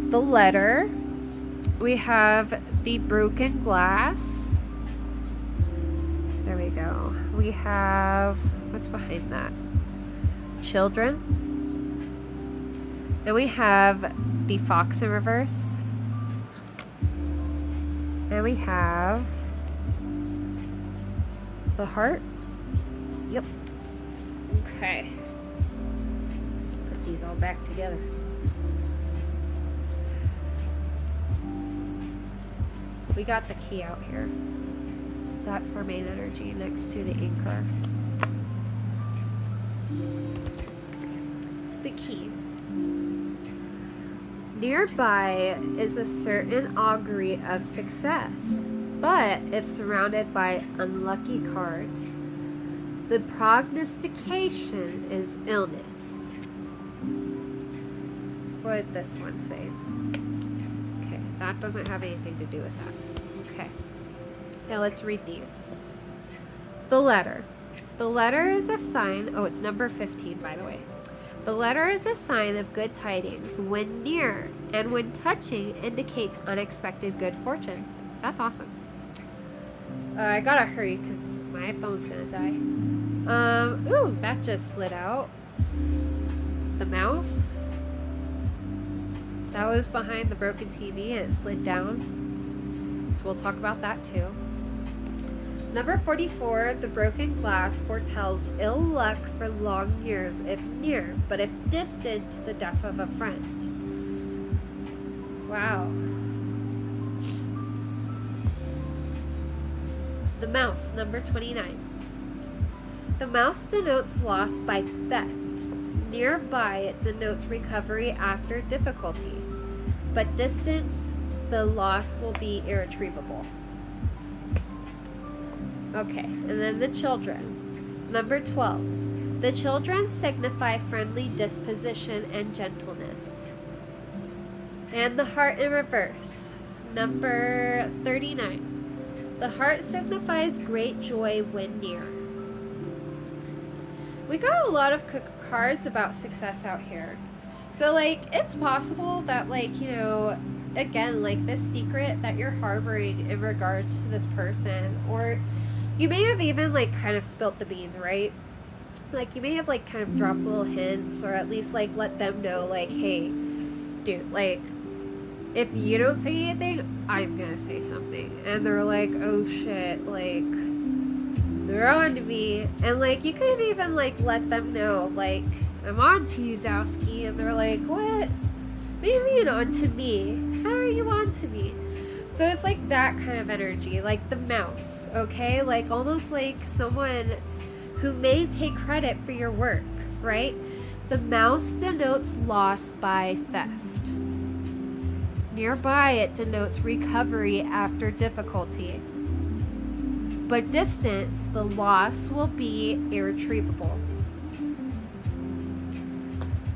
Speaker 1: The letter, We have the broken glass. There we go. We have, what's behind that? Children. And we have the fox in reverse. And we have the heart. Yep. Okay. Put these all back together. We got the key out here. That's for main energy next to the anchor. The key. Nearby is a certain augury of success, but if surrounded by unlucky cards, the prognostication is illness. What did this one say? Okay, that doesn't have anything to do with that. Okay. Now let's read these. The letter. The letter is a sign, oh, it's number 15, by the way. The letter is a sign of good tidings when near, and when touching indicates unexpected good fortune. That's awesome. I gotta hurry because my phone's gonna die. Ooh, that just slid out. The mouse. That was behind the broken TV and it slid down. So we'll talk about that too. Number 44, the broken glass foretells ill luck for long years if near, but if distant, the death of a friend. Wow. The mouse, number 29. The mouse denotes loss by theft. Nearby, it denotes recovery after difficulty, but distance, the loss will be irretrievable. Okay, and then the children. Number 12. The children signify friendly disposition and gentleness. And the heart in reverse. Number 39. The heart signifies great joy when near. We got a lot of cards about success out here. So, like, it's possible that, like, you know, again, like, this secret that you're harboring in regards to this person, or you may have even, like, kind of spilt the beans, right? Like, you may have, like, kind of dropped little hints, or at least, like, let them know, like, hey, dude, like, if you don't say anything, I'm gonna say something. And they're like, oh shit, like, they're on to me. And, like, you could have even, like, let them know, like, I'm on to you, Zowski. And they're like, what? What do you mean on to me? How are you on to me? So it's like that kind of energy, like the mouse, okay? Like almost like someone who may take credit for your work, right? The mouse denotes loss by theft. Nearby, it denotes recovery after difficulty. But distant, the loss will be irretrievable.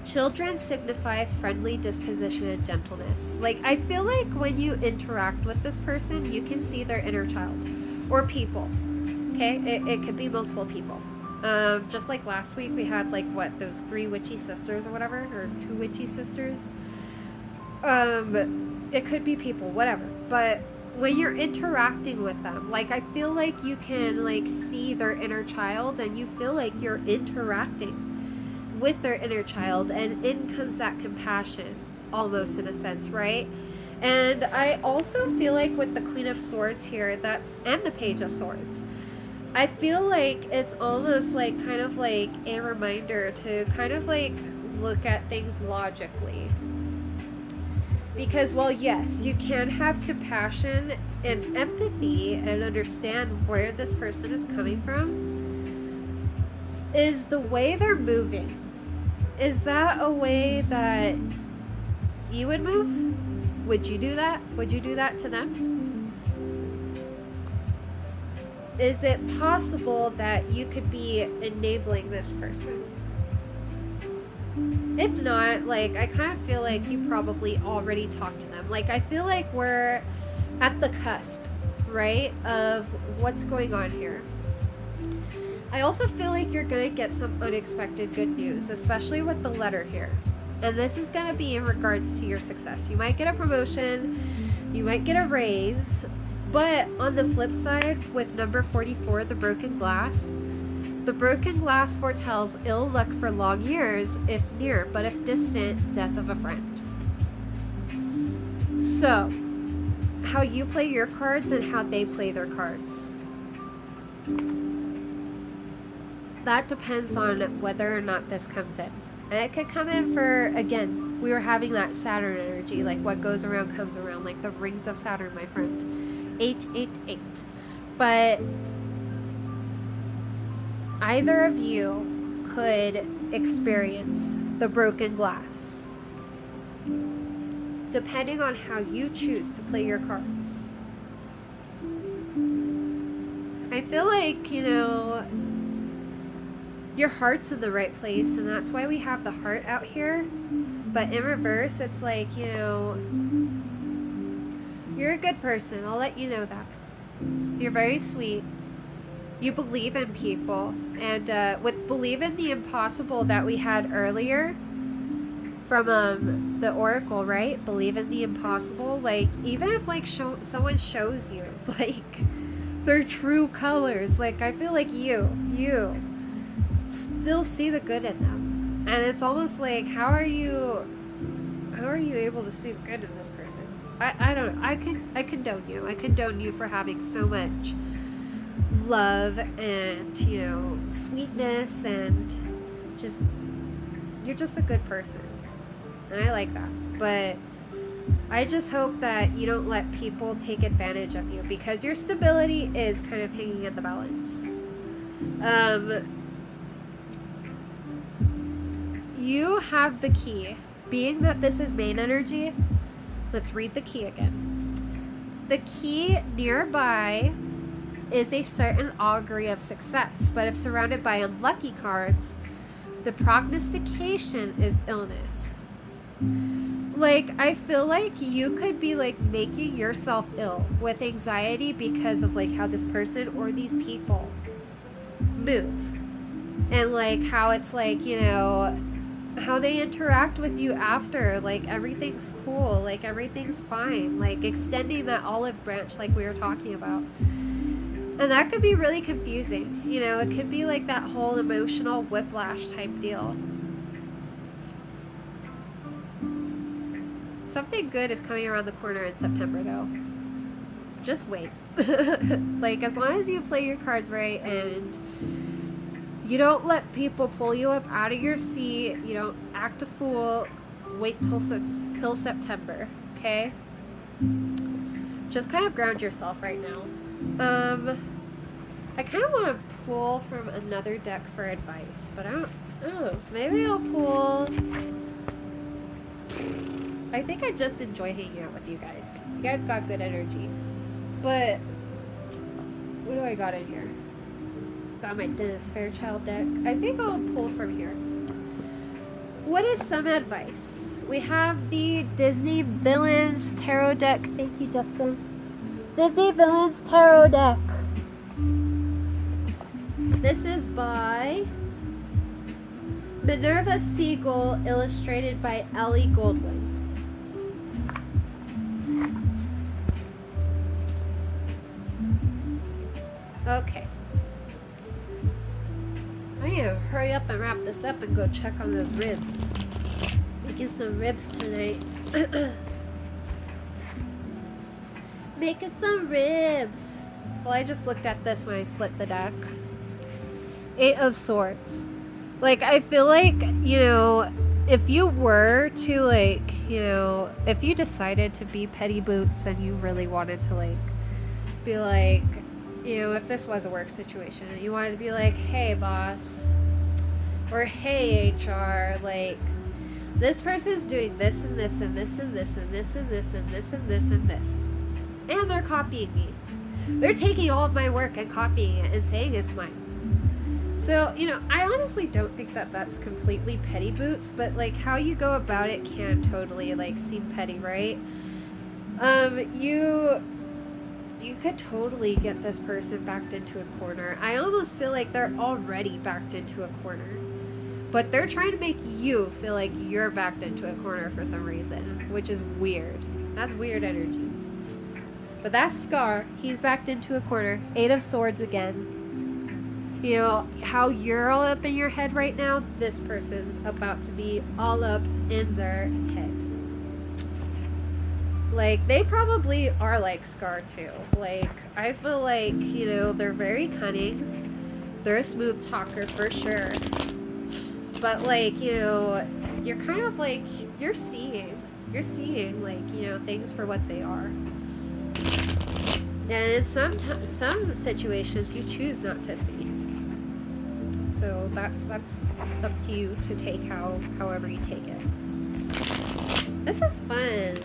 Speaker 1: Children signify friendly disposition and gentleness. Like, I feel like when you interact with this person, you can see their inner child. Or people. Okay? It could be multiple people. Just like last week, we had, like, what, those 3 witchy sisters or whatever? Or 2 witchy sisters? It could be people, whatever. But when you're interacting with them, like, I feel like you can, like, see their inner child, and you feel like you're interacting with their inner child, and in comes that compassion, almost in a sense, right? And I also feel like with the Queen of Swords here, and the Page of Swords, I feel like it's almost like kind of like a reminder to kind of like look at things logically. Because while yes, you can have compassion and empathy and understand where this person is coming from, is the way they're moving. Is that a way that you would move? Would you do that? Would you do that to them? Is it possible that you could be enabling this person? If not, like, I kind of feel like you probably already talked to them. Like, I feel like we're at the cusp, right, of what's going on here. I also feel like you're going to get some unexpected good news, especially with the letter here. And this is going to be in regards to your success. You might get a promotion. You might get a raise. But on the flip side, with number 44, the broken glass foretells ill luck for long years, if near, but if distant, death of a friend. So, how you play your cards and how they play their cards. That depends on whether or not this comes in. And it could come in for, again, we were having that Saturn energy, like what goes around comes around, like the rings of Saturn, my friend. 888. But either of you could experience the broken glass, depending on how you choose to play your cards. I feel like, you know, your heart's in the right place, and that's why we have the heart out here. But in reverse, it's like, you know, you're a good person. I'll let you know that. You're very sweet. You believe in people. And with believe in the impossible that we had earlier from the Oracle, right? Believe in the impossible. Like, even if, like, someone shows you, like, their true colors, like, I feel like you still see the good in them. And it's almost like, how are you able to see the good in this person? I don't know. I condone you. I condone you for having so much love and, you know, sweetness, and just, you're just a good person. And I like that. But I just hope that you don't let people take advantage of you, because your stability is kind of hanging in the balance. You have the key. Being that this is main energy, let's read the key again. The key nearby is a certain augury of success, but if surrounded by unlucky cards, the prognostication is illness. Like, I feel like you could be, like, making yourself ill with anxiety because of, like, how this person or these people move. And, like, how it's, like, you know, how they interact with you after. Like, everything's cool. Like, everything's fine. Like, extending that olive branch like we were talking about. And that could be really confusing. You know, it could be, like, that whole emotional whiplash type deal. Something good is coming around the corner in September, though. Just wait. Like, as long as you play your cards right and you don't let people pull you up out of your seat, you don't act a fool, wait till September, okay? Just kind of ground yourself right now. I kind of want to pull from another deck for advice, but I don't know. Maybe I'll pull... I think I just enjoy hanging out with you guys. You guys got good energy. But what do I got in here? Got my Dennis Fairchild deck. I think I'll pull from here. What is some advice? We have the Disney Villains Tarot deck. Thank you, Justin. Disney Villains Tarot deck. This is by Minerva Siegel, illustrated by Ellie Goldwyn. Okay. I need to hurry up and wrap this up and go check on those ribs. Making some ribs tonight. Making some ribs. Well, I just looked at this when I split the deck. 8 of Swords. Like, I feel like, you know, if you were to, like, you know, if you decided to be petty boots and you really wanted to, like, be like, you know, if this was a work situation and you wanted to be like, hey, boss, or hey, HR, like, this person's doing this and this and this and this and this and this and this and this and this, and they're copying me. They're taking all of my work and copying it and saying it's mine. So, you know, I honestly don't think that that's completely petty boots, but, like, how you go about it can totally, like, seem petty, right? You could totally get this person backed into a corner. I almost feel like they're already backed into a corner. But they're trying to make you feel like you're backed into a corner for some reason, which is weird. That's weird energy. But that's Scar. He's backed into a corner. 8 of Swords again. You know, how you're all up in your head right now, this person's about to be all up in their head. Like, they probably are like Scar too. Like, I feel like, you know, they're very cunning. They're a smooth talker for sure. But, like, you know, you're kind of like, you're seeing, like, you know, things for what they are. And in some situations, you choose not to see. So that's up to you to take however you take it. This is fun.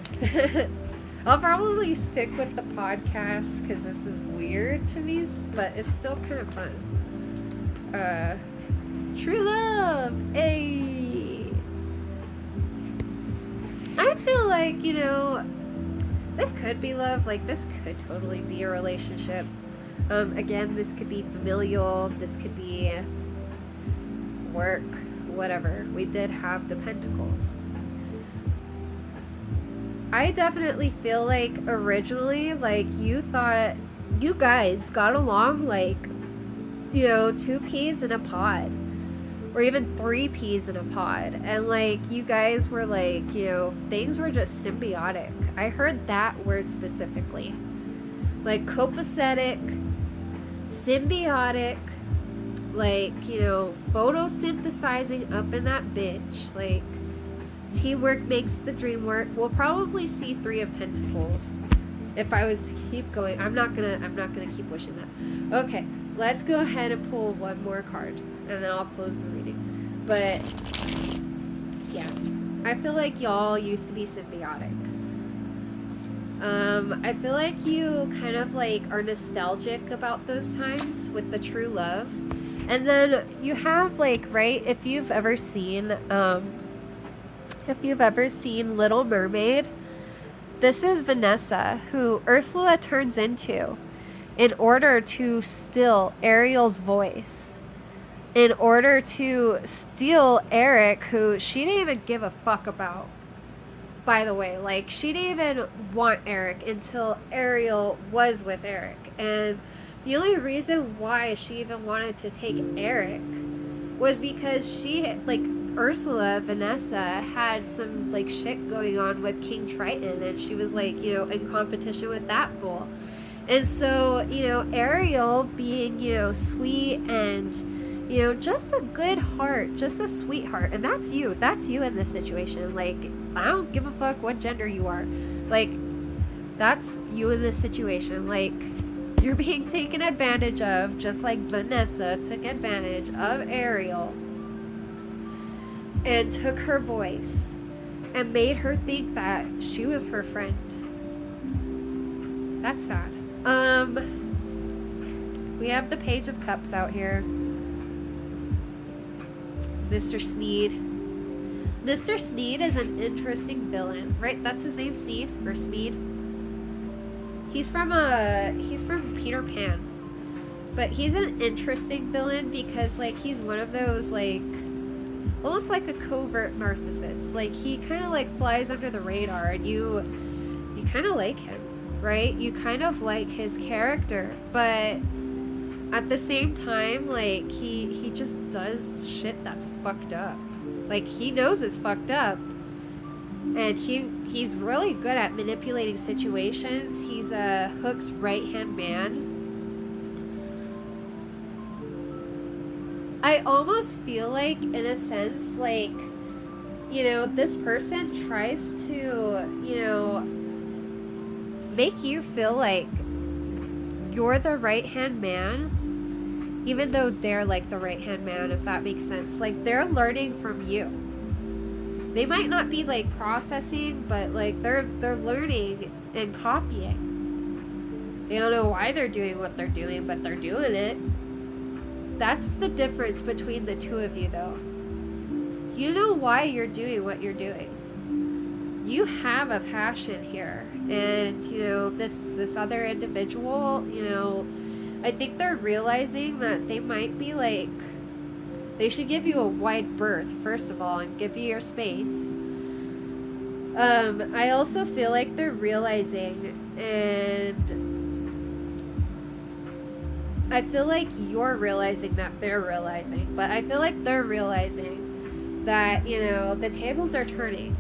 Speaker 1: I'll probably stick with the podcast because this is weird to me, but it's still kind of fun. True love. Hey. I feel like, you know, this could be love. Like, this could totally be a relationship. Again, this could be familial. This could be work, whatever. We did have the pentacles. I definitely feel like originally, like, you thought you guys got along like, you know, 2 peas in a pod. Or even 3 peas in a pod. And, like, you guys were like, you know, things were just symbiotic. I heard that word specifically. Like, copacetic, symbiotic, like, you know, photosynthesizing up in that bitch. Like, teamwork makes the dream work. We'll probably see 3 of Pentacles if I was to keep going. I'm not gonna keep wishing that. Okay, let's go ahead and pull one more card, and then I'll close the reading. But yeah, I feel like y'all used to be symbiotic. I feel like you kind of like are nostalgic about those times with the true love. And then you have, like, right, if you've ever seen Little Mermaid, this is Vanessa, who Ursula turns into in order to steal Ariel's voice. In order to steal Eric, who she didn't even give a fuck about. By the way, like, she didn't even want Eric until Ariel was with Eric. And the only reason why she even wanted to take Eric was because she, like, Ursula, Vanessa, had some, like, shit going on with King Triton, and she was, like, you know, in competition with that fool. And so, you know, Ariel being, you know, sweet and, you know, just a good heart, just a sweetheart, and that's you in this situation. Like, I don't give a fuck what gender you are. Like, that's you in this situation. Like, you're being taken advantage of, just like Vanessa took advantage of Ariel and took her voice and made her think that she was her friend. That's sad. We have the Page of Cups out here. Mr. Sneed. Mr. Sneed is an interesting villain, right? That's his name, Sneed or Smeed. He's from Peter Pan. But he's an interesting villain because, like, he's one of those, like, almost like a covert narcissist. Like, he kind of, like, flies under the radar, and you kind of like him, right? You kind of like his character, but at the same time, like, he just does shit that's fucked up. Like, he knows it's fucked up, and he's really good at manipulating situations. He's Hook's right-hand man. I almost feel like, in a sense, like, you know, this person tries to, you know, make you feel like you're the right-hand man, even though they're, like, the right-hand man, if that makes sense. Like, they're learning from you. They might not be, like, processing, but, like, they're learning and copying. They don't know why they're doing what they're doing, but they're doing it. That's the difference between the two of you, though. You know why you're doing what you're doing. You have a passion here. And, you know, this other individual, you know, I think they're realizing that they might be, like, they should give you a wide berth, first of all, and give you your space. I also feel like they're realizing, and I feel like you're realizing that they're realizing, but I feel like they're realizing that, you know, the tables are turning.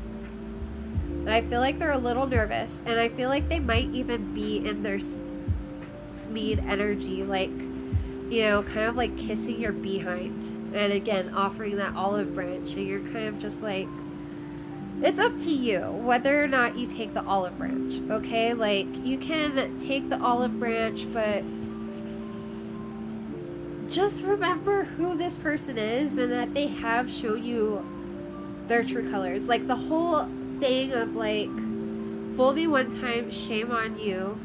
Speaker 1: And I feel like they're a little nervous, and I feel like they might even be in their Smeed energy, like, you know, kind of like kissing your behind, and again offering that olive branch, and you're kind of just like, it's up to you whether or not you take the olive branch, okay? Like, you can take the olive branch, but just remember who this person is and that they have shown you their true colors. Like, the whole thing of like, fool me one time, shame on you.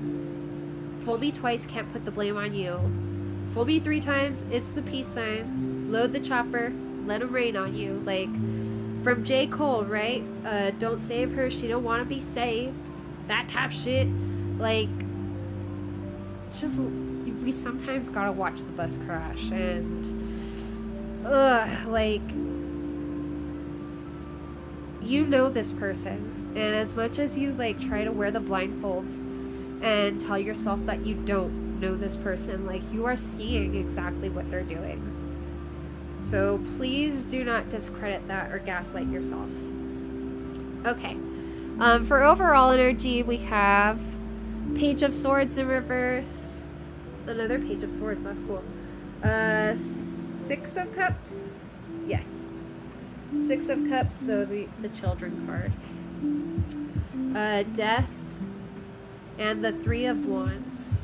Speaker 1: Fool me twice, can't put the blame on you. Fool me 3 times, it's the peace sign. Load the chopper, let him rain on you. Like, from J. Cole, right? Don't save her, she don't want to be saved. That type shit. Like, just, we sometimes gotta watch the bus crash, and like, you know this person, and as much as you like try to wear the blindfold and tell yourself that you don't know this person, like, you are seeing exactly what they're doing. So please do not discredit that or gaslight yourself. Okay. For overall energy, we have Page of Swords in reverse. Another Page of Swords, that's cool. 6 of Cups? Yes. 6 of Cups, so the Children card. Death. And the 3 of Wands.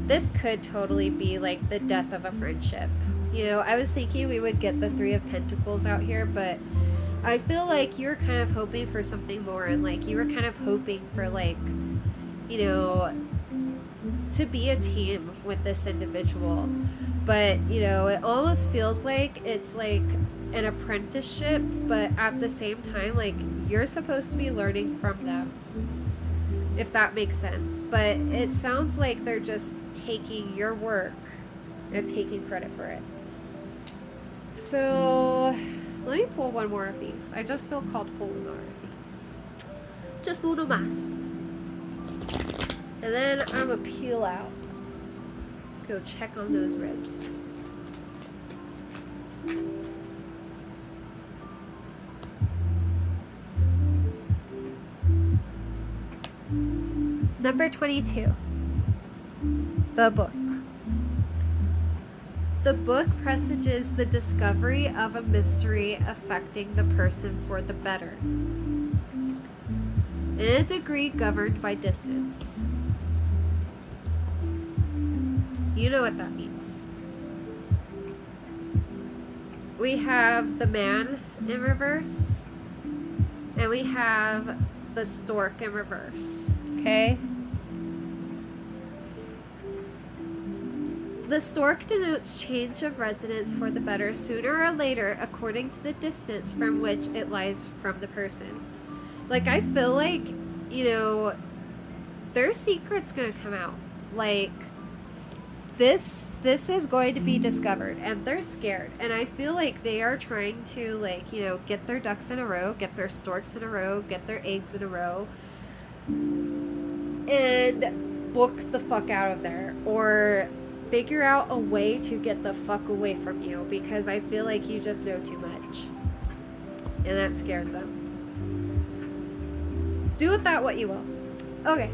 Speaker 1: This could totally be like the death of a friendship. You know, I was thinking we would get the 3 of Pentacles out here, but I feel like you're kind of hoping for something more, and like you were kind of hoping for, like, you know, to be a team with this individual. But, you know, it almost feels like it's like an apprenticeship, but at the same time, like, you're supposed to be learning from them, if that makes sense. But it sounds like they're just taking your work and taking credit for it. So let me pull one more of these. I just feel called to pull one more of these. Just uno más. And then I'm gonna peel out. Go check on those ribs. Number 22. The book. The book presages the discovery of a mystery affecting the person for the better, in a degree governed by distance. You know what that means. We have the man in reverse, and we have the stork in reverse, okay? The stork denotes change of residence for the better sooner or later, according to the distance from which it lies from the person. Like, I feel like, you know, their secret's gonna come out. Like, this is going to be discovered, and they're scared. And I feel like they are trying to, like, you know, get their ducks in a row, get their storks in a row, get their eggs in a row, and book the fuck out of there, or figure out a way to get the fuck away from you, because I feel like you just know too much, and that scares them. Do with that what you will. Okay.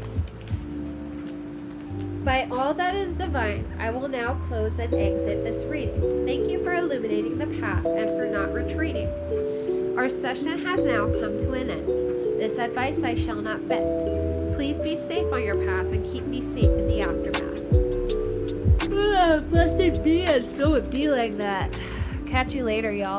Speaker 1: By all that is divine, I will now close and exit this reading. Thank you for illuminating the path and for not retreating. Our session has now come to an end. This advice I shall not bend. Please be safe on your path and keep me safe in the aftermath. Blessed be, and so it be like that. Catch you later, y'all.